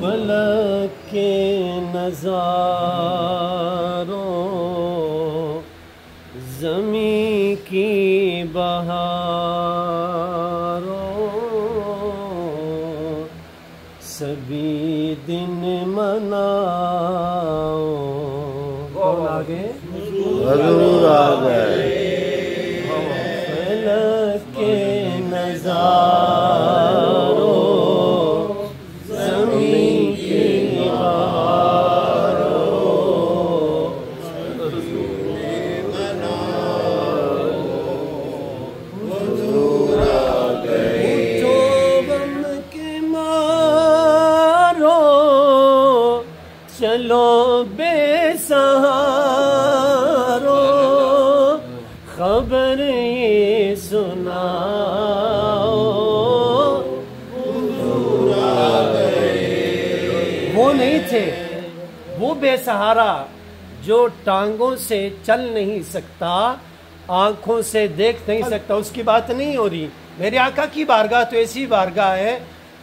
فلک کے نظاروں زمین کی بہاروں سبھی دن مناؤ کون آگے حضور آ گئے فلک کے نظاروں زمین کی بہاروں حضور آ گئے جو غم کے مارو چلو بے سہارو خبر یہ سناؤ وہ نہیں تھے وہ بے سہارا جو ٹانگوں سے چل نہیں سکتا آنکھوں سے دیکھ نہیں سکتا اس کی بات نہیں ہو رہی میرے آقا کی بارگاہ تو ایسی بارگاہ ہے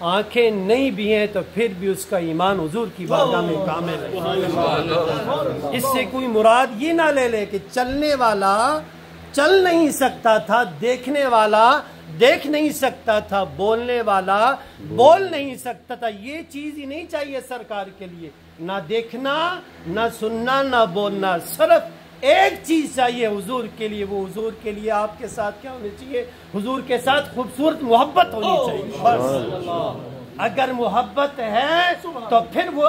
آنکھیں نہیں بھی ہیں تو پھر بھی اس کا ایمان حضور کی بارگاہ میں کامل ہے اس سے کوئی مراد یہ نہ لے لے کہ چلنے والا چل نہیں سکتا تھا دیکھنے والا دیکھ نہیں سکتا تھا بولنے والا بول نہیں سکتا تھا یہ چیز ہی نہیں چاہیے سرکار کے لیے نہ دیکھنا نہ سننا نہ بولنا صرف ایک چیز چاہیے حضور کے لیے وہ حضور کے لیے آپ کے ساتھ کیا ہونے چاہیے حضور کے ساتھ خوبصورت محبت ہونی چاہیے بس اگر محبت ہے تو پھر وہ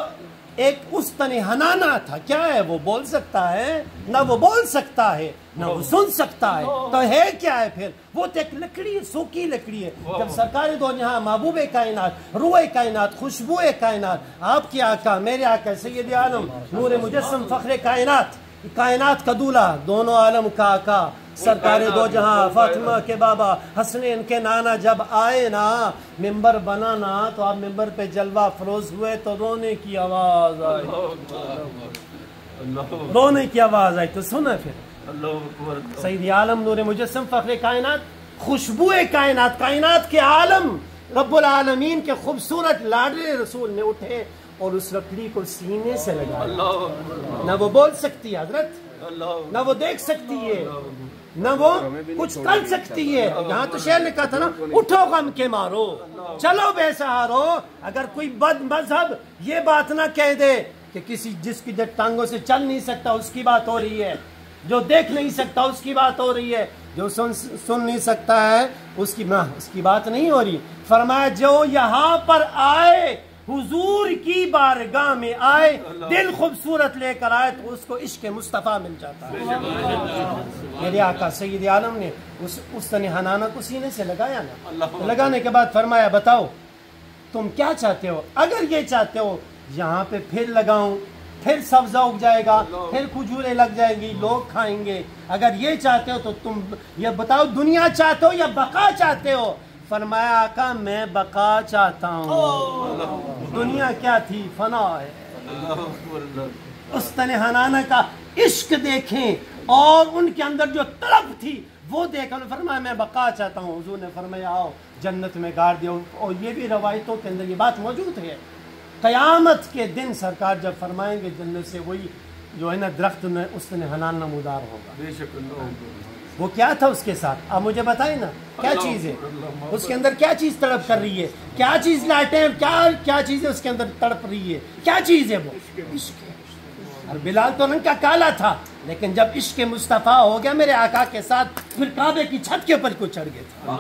ایک اس حنانا تھا کیا ہے وہ بول سکتا ہے نہ وہ بول سکتا ہے نہ وہ سن سکتا ہے تو ہے کیا ہے پھر وہ تو ایک لکڑی ہے سوکھی لکڑی ہے جب سرکار دو جہاں محبوب کائنات روح کائنات خوشبو کائنات آپ کے آقا میرے آقا سید عالم نور مجسم فخر کائنات کائنات کا دولہا دونوں عالم کا آقا سرکار دو جہاں فاطمہ کے بابا حسنین کے نانا جب آئے نا ممبر بنا نا تو آپ ممبر پہ جلوہ افروز ہوئے تو رونے کی آواز آئی رونے کی آواز آئی تو سنا پھر سید عالم نور مجسم فخر کائنات خوشبو کائنات کائنات کے عالم رب العالمین کے خوبصورت لاڈلے رسول نے اٹھے اور اس لکڑی کو سینے سے لگا نہ وہ بول سکتی ہے حضرت نہ وہ دیکھ سکتی ہے نہ وہ کچھ کر سکتی ہے یہاں تو شعر لکھا تھا نا اٹھو غم کے مارو چلو بے سہارو اگر کوئی بد مذہب یہ بات نہ کہہ دے کہ کسی جس کی ٹانگوں سے چل نہیں سکتا اس کی بات ہو رہی ہے جو دیکھ نہیں سکتا اس کی بات ہو رہی ہے جو سن نہیں سکتا ہے اس کی بات نہیں ہو رہی فرمایا جو یہاں پر آئے حضور کی بارگاہ میں آئے دل خوبصورت لے کر آئے تو اس کو عشق مصطفیٰ مل جاتا ہے میرے آقا سید عالم نے اس حنانہ کو سینے سے لگایا نا لگانے کے بعد فرمایا بتاؤ تم کیا چاہتے ہو اگر یہ چاہتے ہو یہاں پہ پھر لگاؤں پھر سبزہ اگ جائے گا پھر کھجوریں لگ جائیں گی لوگ کھائیں گے اگر یہ چاہتے ہو تو تم یہ بتاؤ دنیا چاہتے ہو یا بقا چاہتے ہو فرمایا آقا میں بقا چاہتا ہوں دنیا کیا تھی فنا ہے اس حنانہ کا عشق دیکھیں اور ان کے اندر جو طلب تھی وہ دیکھیں فرمایا میں بقا چاہتا ہوں حضور نے فرمایا آؤ جنت میں گاڑ دیا اور یہ بھی روایتوں کے اندر یہ بات موجود ہے قیامت کے دن سرکار جب فرمائیں گے جنت سے وہی جو ہے نا درخت میں اس حنان نمودار ہوگا وہ کیا تھا اس کے ساتھ آپ مجھے بتائیں نا کیا چیز ہے اس کے اندر کیا چیز تڑپ کر رہی ہے کیا چیز لائٹیں کیا چیز ہے اس کے اندر تڑپ رہی ہے کیا چیز ہے وہ عشق اور بلال تو رنگ کا کالا تھا لیکن جب عشق مصطفیٰ ہو گیا میرے آقا کے ساتھ پھر کعبے کی چھت کے اوپر کو چڑھ گئے تھے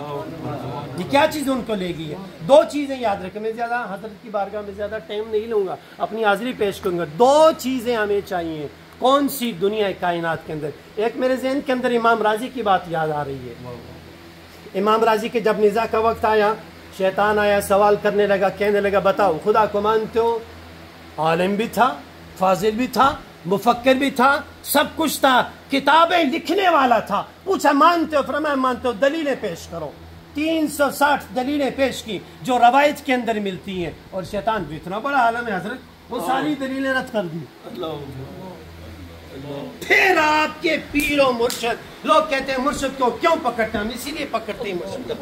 یہ کیا چیز ان کو لے گئی ہے دو چیزیں یاد رکھیں میں زیادہ حضرت کی بارگاہ میں زیادہ ٹائم نہیں لوں گا اپنی حاضری پیش کروں گا دو چیزیں ہمیں چاہیے کون سی دنیا کائنات کے اندر ایک میرے ذہن کے اندر امام راضی کی بات یاد آ رہی ہے امام راضی کے جب نزاع کا وقت آیا شیطان آیا سوال کرنے لگا کہنے لگا بتاؤ خدا کو مانتے ہو عالم بھی تھا فاضل بھی تھا مفکر بھی تھا سب کچھ تھا کتابیں لکھنے والا تھا پوچھا مانتے ہو فرمایا مانتے ہو دلیلیں پیش کرو 360 دلیلیں پیش کی جو روایت کے اندر ملتی ہیں اور شیطان بھی اتنا بڑا عالم ہے حضرت وہ ساری دلیلیں رد کر دی پھر آپ کے پیر و مرشد لوگ کہتے ہیں مرشد کو کیوں پکڑتے ہیں ہم اسی لیے پکڑتے ہیں مرشد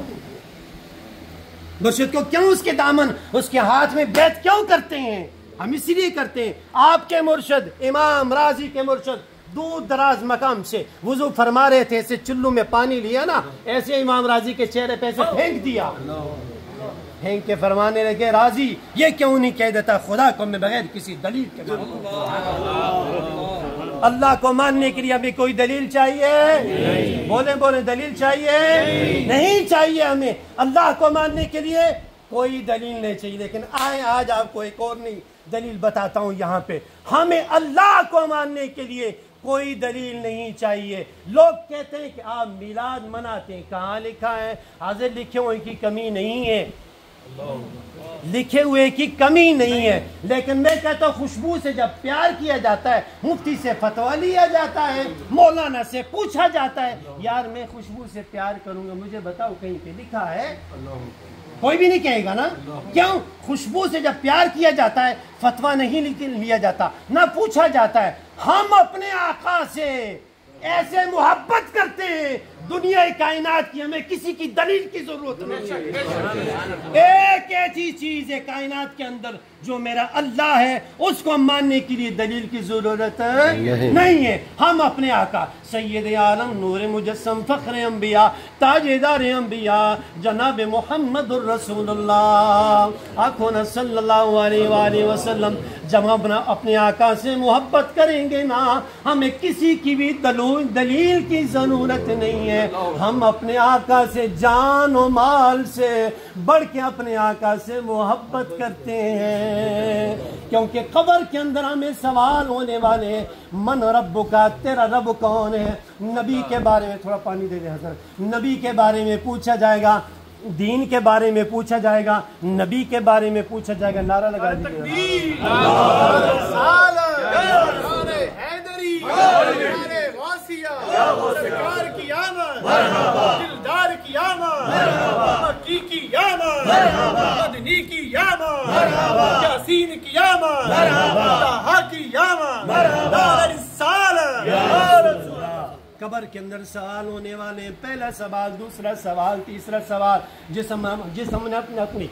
مرشد کو کیوں اس کے دامن اس کے ہاتھ میں بیعت کیوں کرتے ہیں؟ ہم اسی لیے کرتے ہیں آپ کے مرشد امام راضی کے مرشد دور دراز مقام سے وضو فرما رہے تھے، ایسے چلو میں پانی لیا نا، ایسے امام راضی کے چہرے پہ ایسے پھینک دیا، پھینک کے فرمانے لگے راضی یہ کیوں نہیں کہہ دیتا خدا کو میں بغیر کسی دلیل کے اللہ کو ماننے کے لیے ابھی کوئی دلیل چاہیے؟ بولیں دلیل چاہیے؟ نہیں چاہیے ہمیں اللہ کو ماننے کے لیے کوئی دلیل نہیں چاہیے، لیکن آج آپ کو ایک اور نہیں دلیل بتاتا ہوں یہاں پہ، ہمیں اللہ کو ماننے کے لیے کوئی دلیل نہیں چاہیے۔ لوگ کہتے ہیں کہ آپ میلاد مناتے ہیں، کہاں لکھا ہے؟ حاضر لکھے ہوئے کی کمی نہیں ہے، لکھے ہوئے کی کمی نہیں ہے، لیکن میں کہتا ہوں خوشبو سے جب پیار کیا جاتا ہے، مفتی سے فتویٰ لیا جاتا ہے، مولانا سے پوچھا جاتا ہے یار میں خوشبو سے پیار کروں گا، مجھے بتاؤ کہیں پہ لکھا ہے؟ کوئی بھی نہیں کہے گا نا، کیوں؟ خوشبو سے جب پیار کیا جاتا ہے فتویٰ نہیں لیا جاتا، نہ پوچھا جاتا ہے۔ ہم اپنے آقا سے ایسے محبت کرتے ہیں، دنیا کائنات کی ہمیں کسی کی دلیل کی ضرورت نہیں، ایک ایسی چیز ہے کائنات کے اندر جو میرا اللہ ہے، اس کو ماننے کے لیے دلیل کی ضرورت نہیں ہے۔ ہم اپنے آقا سید عالم نور مجسم فخر انبیاء تاجدار انبیاء جناب محمد الرسول اللہ آخونا صلی اللہ علیہ وآلہ وسلم جب ہم اپنے آقا سے محبت کریں گے نا، ہمیں کسی کی بھی دلیل کی ضرورت نہیں ہے۔ ہم اپنے آقا سے جان و مال سے بڑھ کے اپنے آقا سے محبت کرتے ہیں، کیونکہ قبر کے اندر ہمیں سوال ہونے والے من رب کا، تیرا رب کون ہے؟ نبی کے بارے میں تھوڑا پانی دے دے حضرت، نبی کے بارے میں پوچھا جائے گا، دین کے بارے میں پوچھا جائے گا، نبی کے بارے میں پوچھا جائے گا، نعرہ لگا دیجیے سرکار کی آمد، دلدار کی آمد، مکی کی آمد، مدنی کی آمد، یاسین کی آمد، طٰہٰ کی آمد، دار الرسالہ۔ قبر کے اندر سوال ہونے والے، پہلا سوال، دوسرا سوال، تیسرا سوال، جس ہم نے اپنی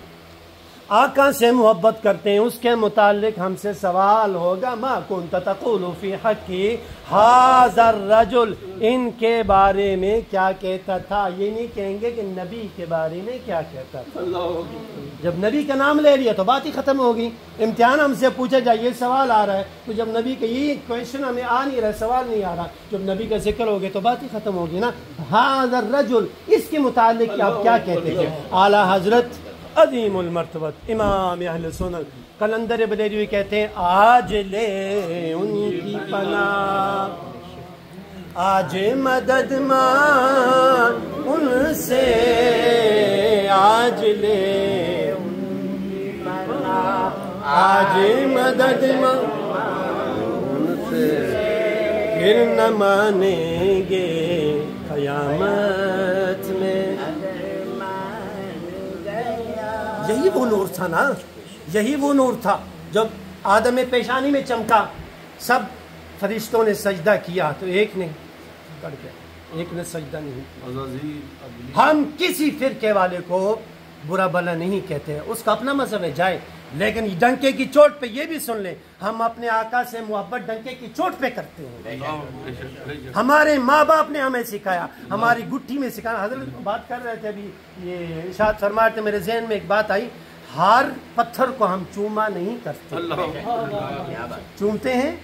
آقا سے محبت کرتے ہیں اس کے متعلق ہم سے سوال ہوگا، ما کنت تقول فی حقی ھذا الرجل، ان کے بارے میں کیا کہتا تھا؟ یہ نہیں کہیں گے کہ نبی کے بارے میں کیا کہتا تھا۔ جب نبی کا نام لے لیا تو بات ہی ختم ہوگی۔ امتحان ہم سے پوچھا جائے یہ سوال آ رہا ہے تو جب نبی کا یہ کویشچن ہمیں آ نہیں رہا، سوال نہیں آ رہا، جب نبی کا ذکر ہوگا تو بات ہی ختم ہوگی نا۔ ھذا الرجل، اس کے متعلق آپ کیا کہتے تھے؟ اعلیٰ حضرت عظیم المرتبت امام اہل سنت قلندر بریلوی کہتے ہیں آج لے ان کی پناہ، آج مدد مانگ ان سے، آج لے ان کی پناہ، آج مدد مانگ ان سے، پھر نہ مانیں گے قیامت میں۔ یہی وہ نور تھا نا، یہی وہ نور تھا جب آدم پیشانی میں چمکا، سب فرشتوں نے سجدہ کیا تو ایک نے کر گیا، ایک نے سجدہ نہیں۔ ہم کسی فرقے والے کو برا بلا نہیں کہتے، اس کا اپنا مذہب ہے جائے، لیکن ڈنکے کی چوٹ پہ یہ بھی سن لیں ہم اپنے آقا سے محبت ڈنکے کی چوٹ پہ کرتے ہیں۔ ہمارے ماں باپ نے ہمیں سکھایا، ہماری گٹھی میں سکھایا۔ حضرت بات کر رہے تھے ابھی، یہ ارشاد فرما رہے تھے، میرے ذہن میں ایک بات آئی، ہر پتھر کو ہم چوما نہیں کرتے، چومتے ہیں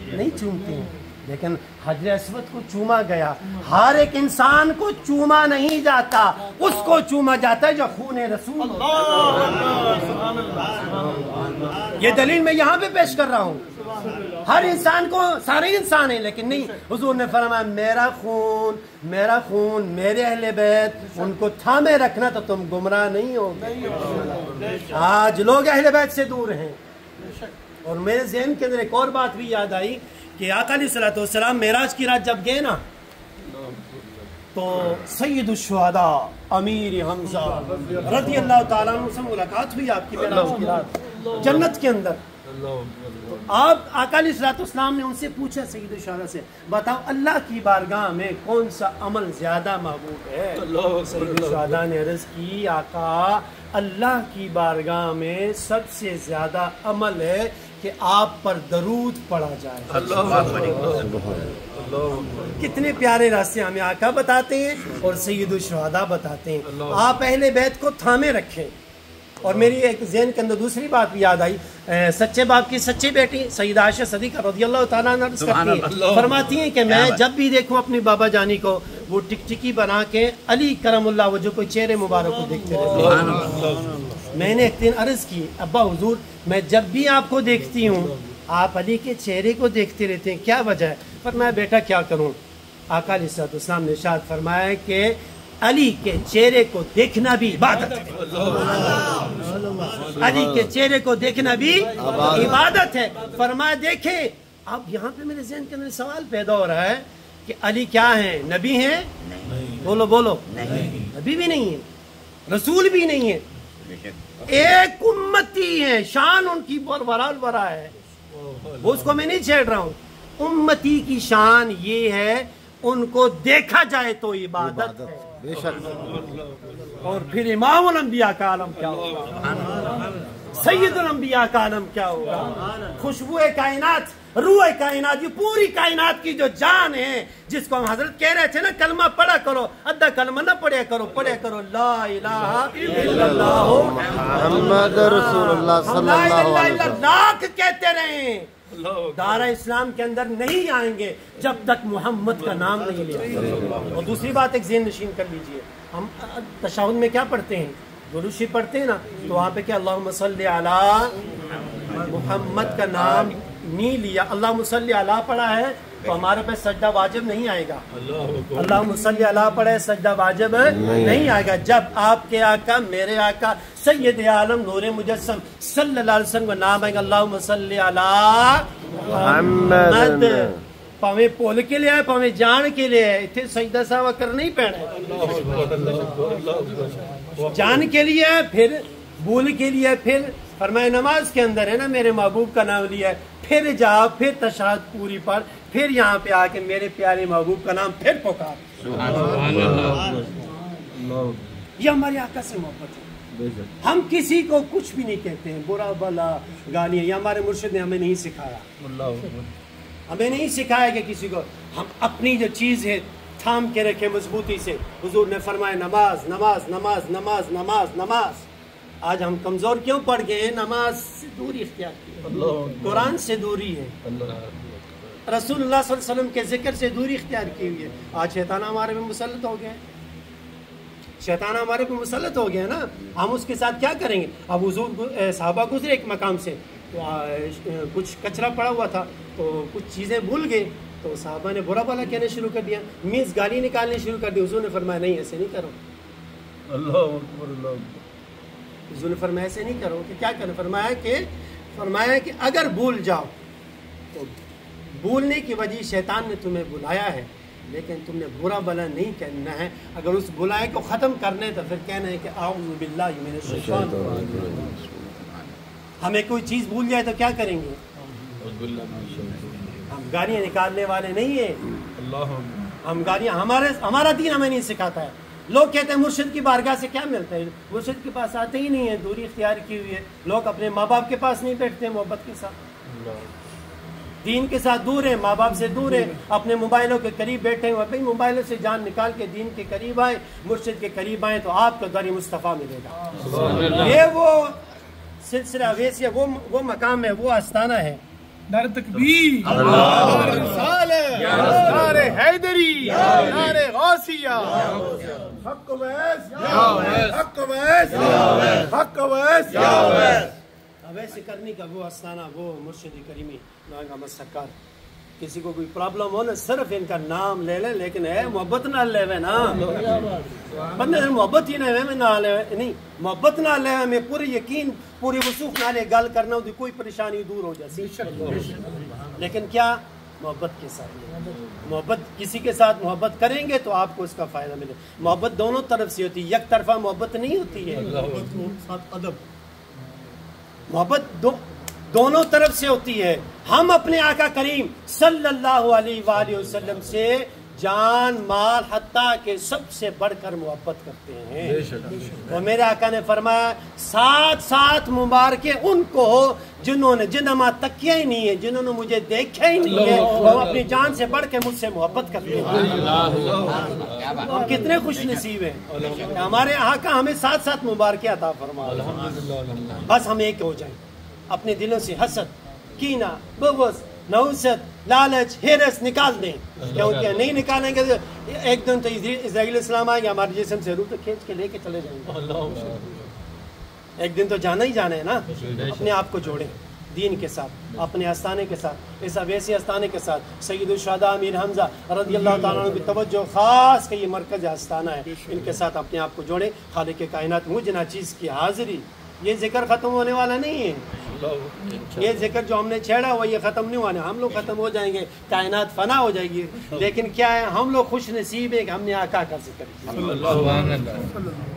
نہیں چومتے ہیں، لیکن حجر اسود کو چوما گیا۔ ہر ایک انسان کو چوما نہیں جاتا، اس کو چوما جاتا ہے جو خون رسول۔ یہ دلیل میں یہاں پہ پیش کر رہا ہوں، ہر انسان کو، سارے انسان ہیں لیکن نہیں، حضور نے فرمایا میرا خون، میرا خون، میرے اہل بیت، ان کو تھامے رکھنا تو تم گمراہ نہیں ہوگے۔ آج لوگ اہل بیت سے دور ہیں۔ اور میرے ذہن کے اندر ایک اور بات بھی یاد آئی کہ آقا علیہ الصلوۃ والسلام معراج کی رات جب گئے نا تو سید الشہداء امیر حمزہ رضی اللہ تعالیٰ عنہ سے ملاقات ہوئی آپ کی معراج کی رات جنت کے اندر۔ تو آپ آقا علیہ الصلوۃ والسلام نے ان سے پوچھا سید الشہداء سے، بتاؤ اللہ کی بارگاہ میں کون سا عمل زیادہ محبوب ہے؟ سید الشہداء نے عرض کی آقا اللہ کی بارگاہ میں سب سے زیادہ عمل ہے کہ آپ پر درود پڑھا جائے. کتنے پیارے راستے ہمیں آقا بتاتے ہیں اور سید الشہداء بتاتے ہیں. آپ اہل بیت کو تھامے رکھیں. اور میری ایک ذہن کے اندر دوسری بات بھی یاد آئی. سچے باپ کی سچی بیٹی سیدہ عائشہ صدیقہ رضی اللہ تعالیٰ عنہ عرض کرتی ہیں، فرماتی ہیں کہ میں جب بھی دیکھوں اپنی بابا جانی کو وہ ٹکٹکی بنا کے علی کرم اللہ وجہ کو چہرے مبارک کو دیکھتے رہتے ہیں. میں نے ایک دن عرض کی، ابا حضور میں جب بھی آپ کو دیکھتی ہوں آپ علی کے چہرے کو دیکھتے رہتے ہیں، کیا وجہ ہے؟ فرمایا بیٹا کیا کروں. آقا علیہ السلام نے ارشاد فرمایا کہ علی کے چہرے کو دیکھنا بھی عبادت ہے. علی کے چہرے کو دیکھنا بھی عبادت ہے. فرمایا دیکھیں اب یہاں پہ میرے ذہن کے اندر سوال پیدا ہو رہا ہے کہ علی کیا ہیں؟ نبی ہیں؟ بولو بولو. نبی بھی نہیں ہے، رسول بھی نہیں ہے، ایک امتی ہے. شان ان کی برال برا ہے، وہ اس کو میں نہیں چھیڑ رہا ہوں. امتی کی شان یہ ہے ان کو دیکھا جائے تو عبادت ہے. بے شک. اور پھر امام الانبیاء کا عالم کیا ہوگا، سید الانبیاء کا عالم کیا ہوگا. خوشبو کائنات، روح کائنات، یہ پوری کائنات کی جو جان ہے، جس کو ہم حضرت کہہ رہے تھے نا کلمہ پڑھا کرو، ادھا کلمہ نہ پڑھیا کرو، پڑھیا کرو لا الہ الا اللہ محمد رسول اللہ صلی اللہ علیہ وسلم. لاکھ کہتے رہیں دارہ اسلام کے اندر نہیں آئیں گے جب تک محمد کا نام نہیں لیا. اور دوسری بات ایک ذہن نشین کر لیجئے، ہم تشہد میں کیا پڑھتے ہیں؟ درود شریف پڑھتے ہیں نا، تو وہاں پہ کیا اللہم صلی علی محمد کا نام نہیں لیا، اللہم صلی علی پڑھا ہے تو ہمارے پہ سجدہ واجب نہیں آئے گا. اللہم صلی علی پڑھے سجدہ واجب نہیں آئے گا. جب آپ کے آقا میرے آقا سید عالم نور مجسم صلی اللہ علیہ وسلم کا نام آئے گا اللہم صلی علی محمد، پاویں پول کے لیے ہے پاویں جان کے لیے ہے. اتنے سجدہ ساوا کر نہیں پینا، جان کے لیے ہے پھر بھول کے لیے. پھر فرمائے نماز کے اندر ہے نا میرے محبوب کا نام لیا ہے، پھر جا پھر تشہد پوری پڑھ، پھر یہاں پہ آ کے میرے پیارے محبوب کا نام پھر پکار. یہ ہمارے آقا سے محبت ہے. ہم کسی کو کچھ بھی نہیں کہتے ہیں، برا بلا گالیاں، یہ ہمارے مرشد نے ہمیں نہیں سکھایا. ہمیں نہیں سکھایا کہ کسی کو، ہم اپنی جو چیز ہے تھام کے رکھے مضبوطی سے. حضور نے فرمایا نماز نماز نماز نماز نماز نماز. آج ہم کمزور کیوں پڑ گئے ہیں؟ نماز سے دوری اختیار کی، قرآن سے دوری ہے، رسول اللہ صلی اللہ علیہ وسلم کے ذکر سے دوری اختیار کی ہوئی ہے. آج شیطان ہمارے میں مسلط ہو گیا ہے، شیطان ہمارے پہ مسلط ہو گیا نا. ہم اس کے ساتھ کیا کریں گے؟ اب حضور صحابہ گزرے ایک مقام سے، کچھ کچرا پڑا ہوا تھا تو کچھ چیزیں بھول گئے تو صحابہ نے برا بلا کہنا شروع کر دیا، میز گالی نکالنے شروع کر دی. حضور نے فرمایا نہیں ایسے نہیں کرو. اللہ اکبر اللہ. حضور نے فرمایا ایسے نہیں کرو کہ کیا کریں؟ فرمایا کہ اگر بھول جاؤ تو بھولنے کی وجہ شیطان نے تمہیں بلایا ہے، لیکن تم نے برا بلا نہیں کہنا ہے. اگر اس بلائے کو ختم کرنے تو پھر کہنا ہے کہ اعوذ باللہ من الشیطان الرجیم. ہمیں کوئی چیز بھول جائے تو کیا کریں گے؟ ہم گالیاں نکالنے والے نہیں ہیں. ہم گالیاں، ہمارا دین ہمیں نہیں سکھاتا ہے. لوگ کہتے ہیں مرشد کی بارگاہ سے کیا ملتا ہے؟ مرشد کے پاس آتے ہی نہیں ہیں، دوری اختیار کی ہوئی ہے. لوگ اپنے ماں باپ کے پاس نہیں بیٹھتے محبت کے ساتھ، دین کے ساتھ دور ہیں، ماں باپ سے دور ہیں، اپنے موبائلوں کے قریب بیٹھے ہیں. بھائی موبائلوں سے جان نکال کے دین کے قریب آئے، مرشد کے قریب آئے تو آپ کو در مصطفیٰ ملے گا. یہ وہ سلسلہ ویسے وہ مقام ہے، وہ آستانہ ہے. نعرہ تکبیر، نعرہ رسالت، نعرہ حیدری، نعرہ غوثیہ، حق ویس، حق ویس، حق ویس. ویسے کرنے کا وہ آستانہ، وہ مرشد کریمی ناگا سرکار. کسی کو کوئی پرابلم ہو نا صرف ان کا نام لے لے، لیکن ہے محبت نہ لے وے نا، بندے محبت ہی نہ لے نہیں، محبت نہ لے میں پورے یقین پوری وسوخ نہ لے گل کرنا ہوتی، کوئی پریشانی دور ہو جاتی. لیکن کیا محبت کے ساتھ، محبت کسی کے ساتھ محبت کریں گے تو آپ کو اس کا فائدہ ملے. محبت دونوں طرف سے ہوتی ہے، یک طرفہ محبت نہیں ہوتی ہے. محبت دونوں طرف سے ہوتی ہے. ہم اپنے آقا کریم صلی اللہ علیہ وآلہ وسلم سے جان مال حتیٰ کہ سب سے بڑھ کر محبت کرتے ہیں. اور میرے آقا نے فرمایا 7 مبارکیں ان کو ہو جنہوں نے جنما تکیا ہی نہیں ہے, جنہوں نے مجھے دیکھا ہی نہیں ہے, وہ اپنی جان سے بڑھ کے مجھ سے محبت کرتے ہیں. ہم کتنے خوش نصیب ہیں, ہمارے آقا ہمیں 7 مبارکیں عطا فرمائے. بس ہم ایک ہو جائیں, اپنے دلوں سے حسد, کینہ, بغض, نحوست, لالچ, ہرس نکال دیں. کیونکہ نہیں نکالیں گے ایک دن تو اسرائیل اسلام آئیں گے, ہمارے جسم سے روح تو کھینچ کے لے کے چلے جائیں گے. ایک دن تو جانا ہی جانا ہے نا. اپنے آپ کو جوڑیں دین کے ساتھ, اپنے آستانے کے ساتھ, اس اویسی آستانے کے ساتھ. سید الشہداء امیر حمزہ رضی اللہ تعالیٰ عنہ کی توجہ خاص کہ یہ مرکز آستانہ ہے, ان کے ساتھ اپنے آپ کو جوڑیں. خالق کائنات مجھ ناچیز کی حاضری, یہ ذکر ختم ہونے والا نہیں ہے. یہ ذکر جو ہم نے چھیڑا وہ یہ ختم نہیں ہونا. ہم لوگ ختم ہو جائیں گے, کائنات فنا ہو جائے گی, لیکن کیا ہے ہم لوگ خوش نصیب ہیں کہ ہم نے آقا کا ذکر کیا.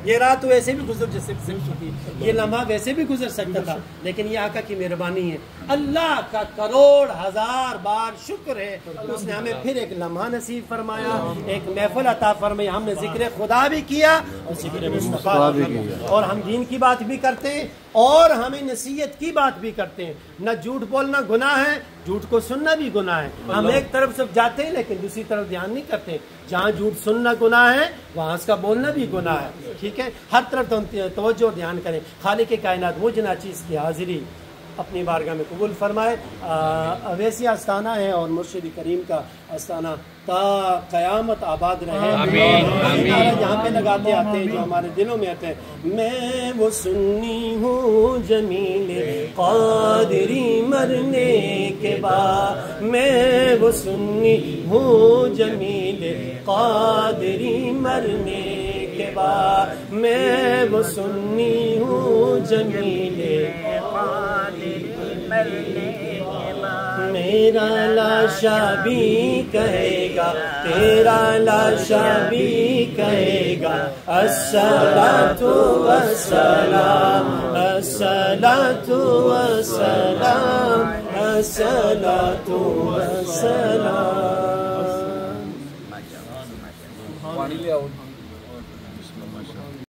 یہ رات ویسے بھی گزر سکتی تھی, یہ لمحہ ویسے بھی گزر سکتا تھا, لیکن یہ آقا کی مہربانی ہے. اللہ کا کروڑ ہزار بار شکر ہے, اس نے ہمیں پھر ایک لمحہ نصیب فرمایا, ایک محفل عطا فرمائی. ہم نے ذکر خدا بھی کیا اور ذکر مصطفیٰ بھی کیا, اور ہم دین کی بات بھی کرتے ہیں اور ہمیں نصیحت کی بات بھی کرتے ہیں. نہ جھوٹ بولنا گناہ ہے, جھوٹ کو سننا بھی گناہ ہے. ہم ایک طرف سے جاتے ہیں لیکن دوسری طرف دھیان نہیں کرتے. جہاں جھوٹ سننا گناہ ہے وہاں اس کا بولنا بھی گناہ ہے. ٹھیک ہے, ہر طرف توجہ اور دھیان کریں. خالق کائنات مجھ ناچیز کی حاضری اپنی بارگاہ میں قبول فرمائے. اویسی آستانہ ہے اور مرشد کریم کا آستانہ تا قیامت آباد رہے. یہاں پہ لگاتے آتے ہیں جو ہمارے دلوں میں آتے ہیں. میں وہ سنی ہوں جمیل قادری مرنے کے بعد, میں وہ سنی ہوں جمیل قادری مرنے کے بعد, میں وہ سنی ہوں جمیل قادری مرنے کے بعد. میرا لاشا بھی کہے گا, تیرا لاشا بھی کہے گا, الصلاۃ والسلام, الصلاۃ والسلام, الصلاۃ والسلام.